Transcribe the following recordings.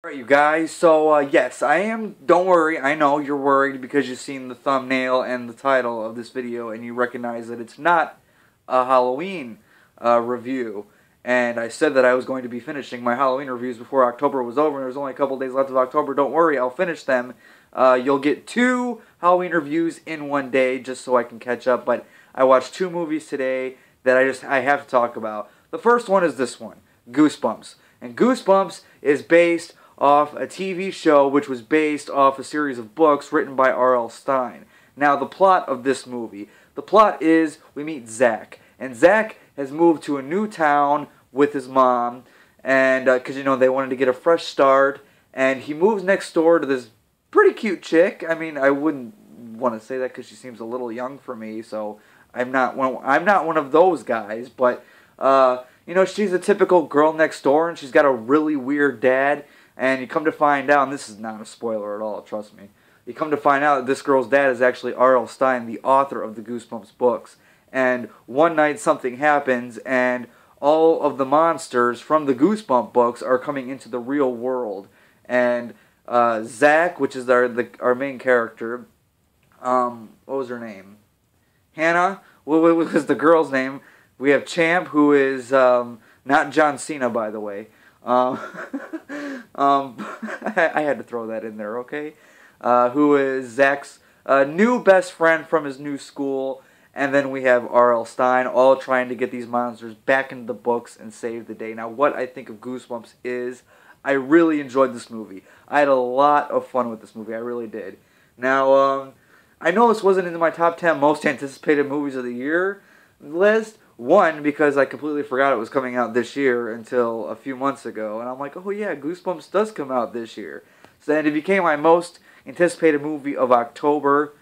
Alright, you guys, so yes, I am, don't worry, I know you're worried because you've seen the thumbnail and the title of this video and you recognize that it's not a Halloween review. And I said that I was going to be finishing my Halloween reviews before October was over, and there's only a couple days left of October. Don't worry, I'll finish them. You'll get 2 Halloween reviews in one day just so I can catch up, but I watched 2 movies today that I have to talk about. The first one is this one, Goosebumps. And Goosebumps is based off a TV show which was based off a series of books written by R.L. Stine. Now, the plot of this movie. The plot is we meet Zach. And Zach has moved to a new town with his mom. And, because, they wanted to get a fresh start. And he moves next door to this pretty cute chick. I mean, I wouldn't want to say that because she seems a little young for me. So, I'm not one of those guys. But, she's a typical girl next door. And she's got a really weird dad. And you come to find out, and this is not a spoiler at all, trust me. You come to find out that this girl's dad is actually R.L. Stine, the author of the Goosebumps books. And one night something happens, and all of the monsters from the Goosebumps books are coming into the real world. And Zach, which is our main character, what was her name? Hannah, what was the girl's name? We have Champ, who is not John Cena, by the way. I had to throw that in there, okay? Who is Zach's new best friend from his new school. And then we have R.L. Stine, all trying to get these monsters back into the books and save the day. Now, what I think of Goosebumps is, I really enjoyed this movie. I had a lot of fun with this movie, I really did. Now, I know this wasn't in my top 10 most anticipated movies of the year list. One, because I completely forgot it was coming out this year until a few months ago. And I'm like, oh yeah, Goosebumps does come out this year. So then it became my most anticipated movie of October.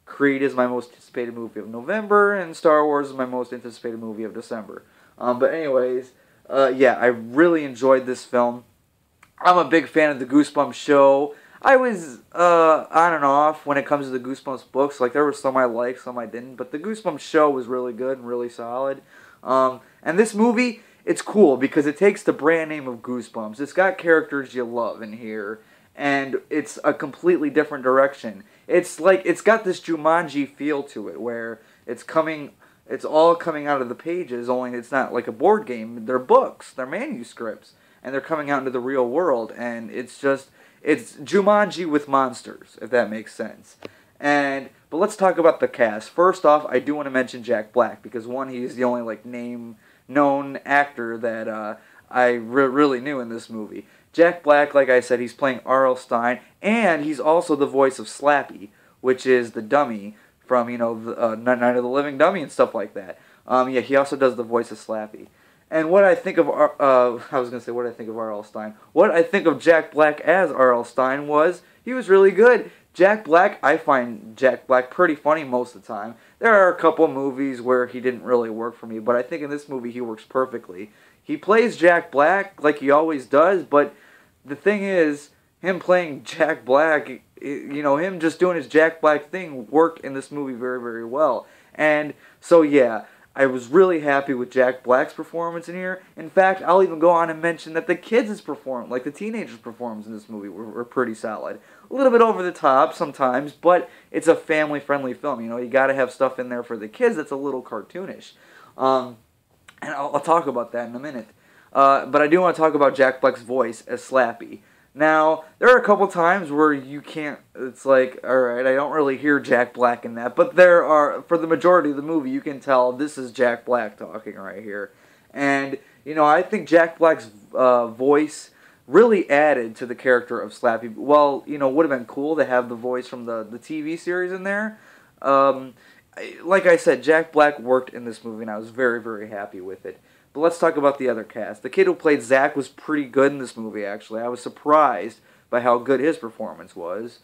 Creed is my most anticipated movie of November. And Star Wars is my most anticipated movie of December. But anyways, yeah, I really enjoyed this film. I'm a big fan of the Goosebumps show. I was on and off when it comes to the Goosebumps books. Like, there were some I liked, some I didn't. But the Goosebumps show was really good and really solid. And this movie, it's cool because it takes the brand name of Goosebumps. It's got characters you love in here. And it's a completely different direction. It's like, it's got this Jumanji feel to it where it's all coming out of the pages, only it's not like a board game. They're books. They're manuscripts. And they're coming out into the real world. And it's Jumanji with monsters, if that makes sense. But let's talk about the cast. First off, I do want to mention Jack Black, because one, he's the only known actor that I really knew in this movie. Jack Black, like I said, he's playing R.L. Stine, and he's also the voice of Slappy, which is the dummy from, Night of the Living Dummy and stuff like that. Yeah, he also does the voice of Slappy. And what I think of, what I think of R.L. Stine. What I think of Jack Black as R.L. Stine was, he was really good. Jack Black, I find Jack Black pretty funny most of the time. There are a couple movies where he didn't really work for me, but I think in this movie he works perfectly. He plays Jack Black like he always does, but the thing is, him playing Jack Black, him just doing his Jack Black thing worked in this movie very, very well. And so, yeah, I was really happy with Jack Black's performance in here. In fact, I'll even go on and mention that the kids' the teenagers' performance in this movie were pretty solid. A little bit over the top sometimes, but it's a family-friendly film. You gotta have stuff in there for the kids that's a little cartoonish. And I'll talk about that in a minute. But I do want to talk about Jack Black's voice as Slappy. Now, there are a couple times where you can't, it's like, alright, I don't really hear Jack Black in that, but there are, for the majority of the movie, you can tell this is Jack Black talking right here. And, I think Jack Black's voice really added to the character of Slappy. Well, would have been cool to have the voice from the TV series in there. Like I said, Jack Black worked in this movie, and I was very, very happy with it. But let's talk about the other cast. The kid who played Zach was pretty good in this movie, actually. I was surprised by how good his performance was.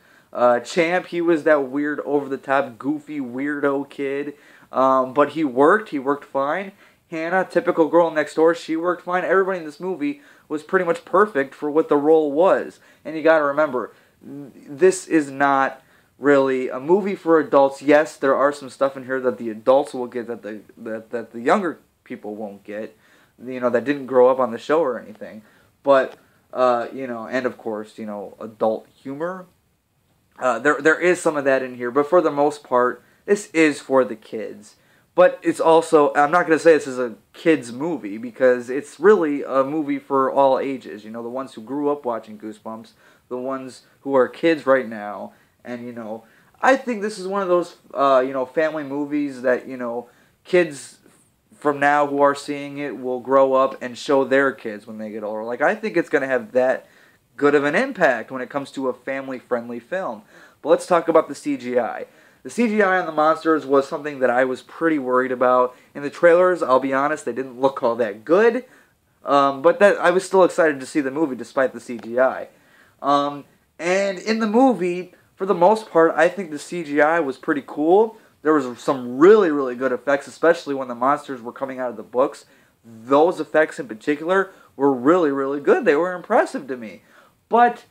Champ, he was that weird, over-the-top, goofy, weirdo kid. But he worked fine. Hannah, typical girl next door, she worked fine. Everybody in this movie was pretty much perfect for what the role was. And you gotta remember, this is not really a movie for adults. Yes, there are some stuff in here that the adults will get that the younger people won't get, that didn't grow up on the show or anything. But And of course, adult humor. There is some of that in here, but for the most part, this is for the kids. But it's also, I'm not going to say this is a kids movie because it's really a movie for all ages. The ones who grew up watching Goosebumps, the ones who are kids right now, and I think this is one of those family movies that kids from now who are seeing it will grow up and show their kids when they get older. Like, I think it's going to have that good of an impact when it comes to a family-friendly film. But let's talk about the CGI. The CGI on the monsters was something that I was pretty worried about. In the trailers, I'll be honest, they didn't look all that good. But I was still excited to see the movie despite the CGI. And in the movie, for the most part, I think the CGI was pretty cool. There was some really, really good effects, especially when the monsters were coming out of the books. Those effects in particular were really, really good. They were impressive to me. But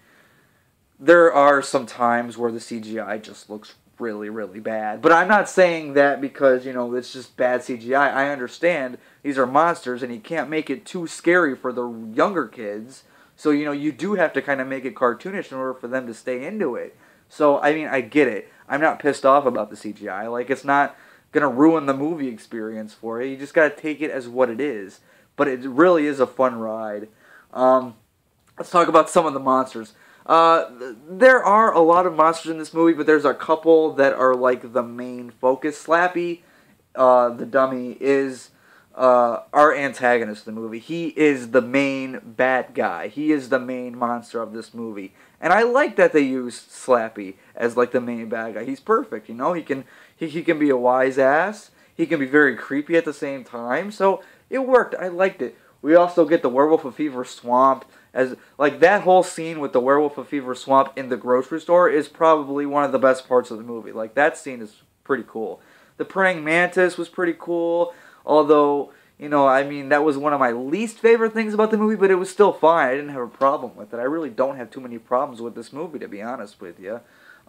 there are some times where the CGI just looks really, really bad. But I'm not saying that because, it's just bad CGI. I understand these are monsters and you can't make it too scary for the younger kids. So, you do have to kind of make it cartoonish in order for them to stay into it. So, I get it. I'm not pissed off about the CGI. Like, it's not going to ruin the movie experience for you. You just got to take it as what it is. But it really is a fun ride. Let's talk about some of the monsters. There are a lot of monsters in this movie, but there's a couple that are like the main focus. Slappy, the dummy, is our antagonist in the movie. He is the main bad guy. He is the main monster of this movie. And I like that they use Slappy as like the main bad guy. He's perfect, He can be a wise ass. He can be very creepy at the same time. So it worked. I liked it. We also get the Werewolf of Fever Swamp. Like, that whole scene with the Werewolf of Fever Swamp in the grocery store is probably one of the best parts of the movie. Like, that scene is pretty cool. The Praying Mantis was pretty cool. Although, that was one of my least favorite things about the movie, but it was still fine. I didn't have a problem with it. I really don't have too many problems with this movie, to be honest with you.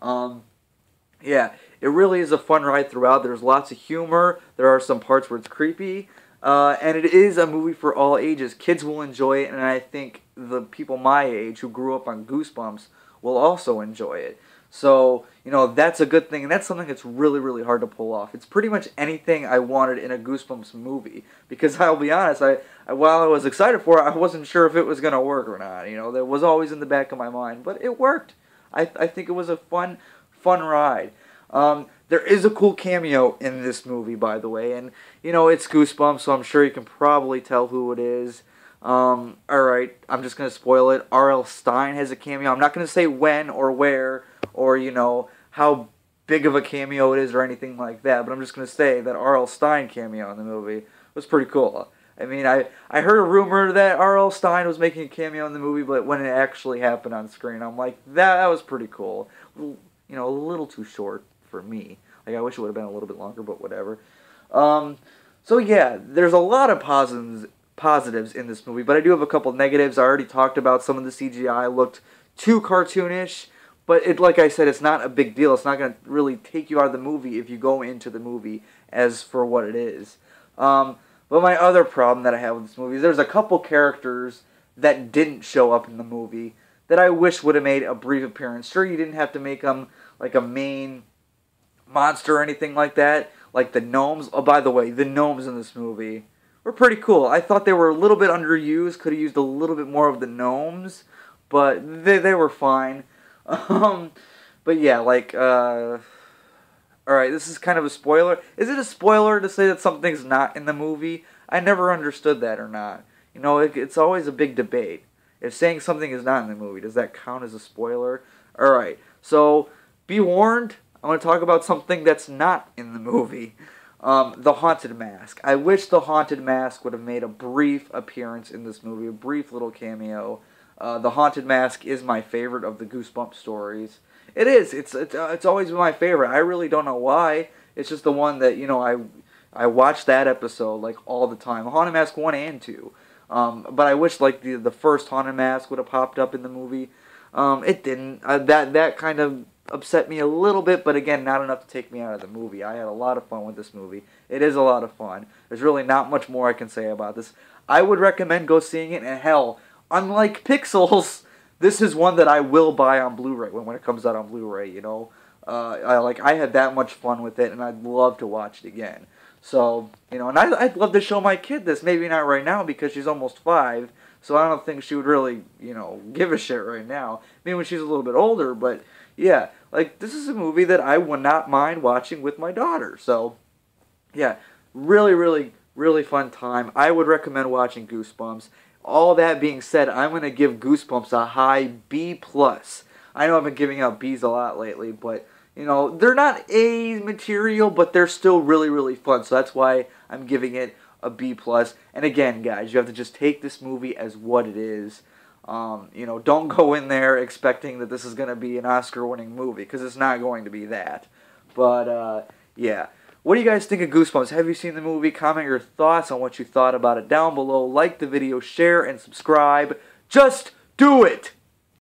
Yeah, it really is a fun ride throughout. There's lots of humor. There are some parts where it's creepy. And it is a movie for all ages. Kids will enjoy it, and I think the people my age who grew up on Goosebumps will also enjoy it. So, that's a good thing, and that's something that's really, really hard to pull off. It's pretty much anything I wanted in a Goosebumps movie, because I'll be honest, while I was excited for it, I wasn't sure if it was going to work or not. That was always in the back of my mind, but it worked. I think it was a fun ride. There is a cool cameo in this movie, by the way, and, it's Goosebumps, so I'm sure you can probably tell who it is. Alright, I'm just going to spoil it. R.L. Stine has a cameo. I'm not going to say when or where or, how big of a cameo it is or anything like that, but I'm just going to say that R.L. Stine cameo in the movie was pretty cool. I heard a rumor that R.L. Stine was making a cameo in the movie, but when it actually happened on screen, I'm like, that was pretty cool. A little too short for me. Like, I wish it would have been a little bit longer, but whatever. So yeah, there's a lot of positives in this movie, but I do have a couple negatives. I already talked about some of the CGI looked too cartoonish, but like I said, it's not a big deal. It's not going to really take you out of the movie if you go into the movie as for what it is. But my other problem that I have with this movie is there's a couple characters that didn't show up in the movie that I wish would have made a brief appearance. Sure, you didn't have to make them like a main monster or anything like that, like the gnomes. Oh, by the way, the gnomes in this movie were pretty cool. I thought they were a little bit underused. Could have used a little bit more of the gnomes, but they were fine. But yeah, like, alright, this is kind of a spoiler. Is it a spoiler to say that something's not in the movie? I never understood that or not. It's always a big debate. If saying something is not in the movie, does that count as a spoiler? Alright, so be warned, I'm going to talk about something that's not in the movie. The Haunted Mask. I wish the Haunted Mask would have made a brief appearance in this movie, a brief little cameo. The Haunted Mask is my favorite of the Goosebumps stories. It is. It's always been my favorite. I really don't know why. It's just the one that, I watch that episode, like, all the time. Haunted Mask 1 and 2. But I wish, like, the first Haunted Mask would have popped up in the movie. It didn't. That kind of upset me a little bit, but again, not enough to take me out of the movie. I had a lot of fun with this movie. It is a lot of fun. There's really not much more I can say about this. I would recommend go seeing it, and hell, unlike Pixels, this is one that I will buy on Blu-ray when it comes out on Blu-ray, you know. I had that much fun with it, and I'd love to watch it again. So, you know, and I'd love to show my kid this. Maybe not right now because she's almost 5, so I don't think she would really, you know, give a shit right now. Maybe when she's a little bit older, but yeah, like, this is a movie that I would not mind watching with my daughter. So, yeah, really, really, really fun time. I would recommend watching Goosebumps. All that being said, I'm going to give Goosebumps a high B+. I know I've been giving out B's a lot lately, but, you know, they're not A material, but they're still really, really fun. So that's why I'm giving it a B+. And again, guys, you have to just take this movie as what it is. You know, don't go in there expecting that this is going to be an Oscar-winning movie, because it's not going to be that. But, yeah. What do you guys think of Goosebumps? Have you seen the movie? Comment your thoughts on what you thought about it down below. Like the video, share, and subscribe. Just do it!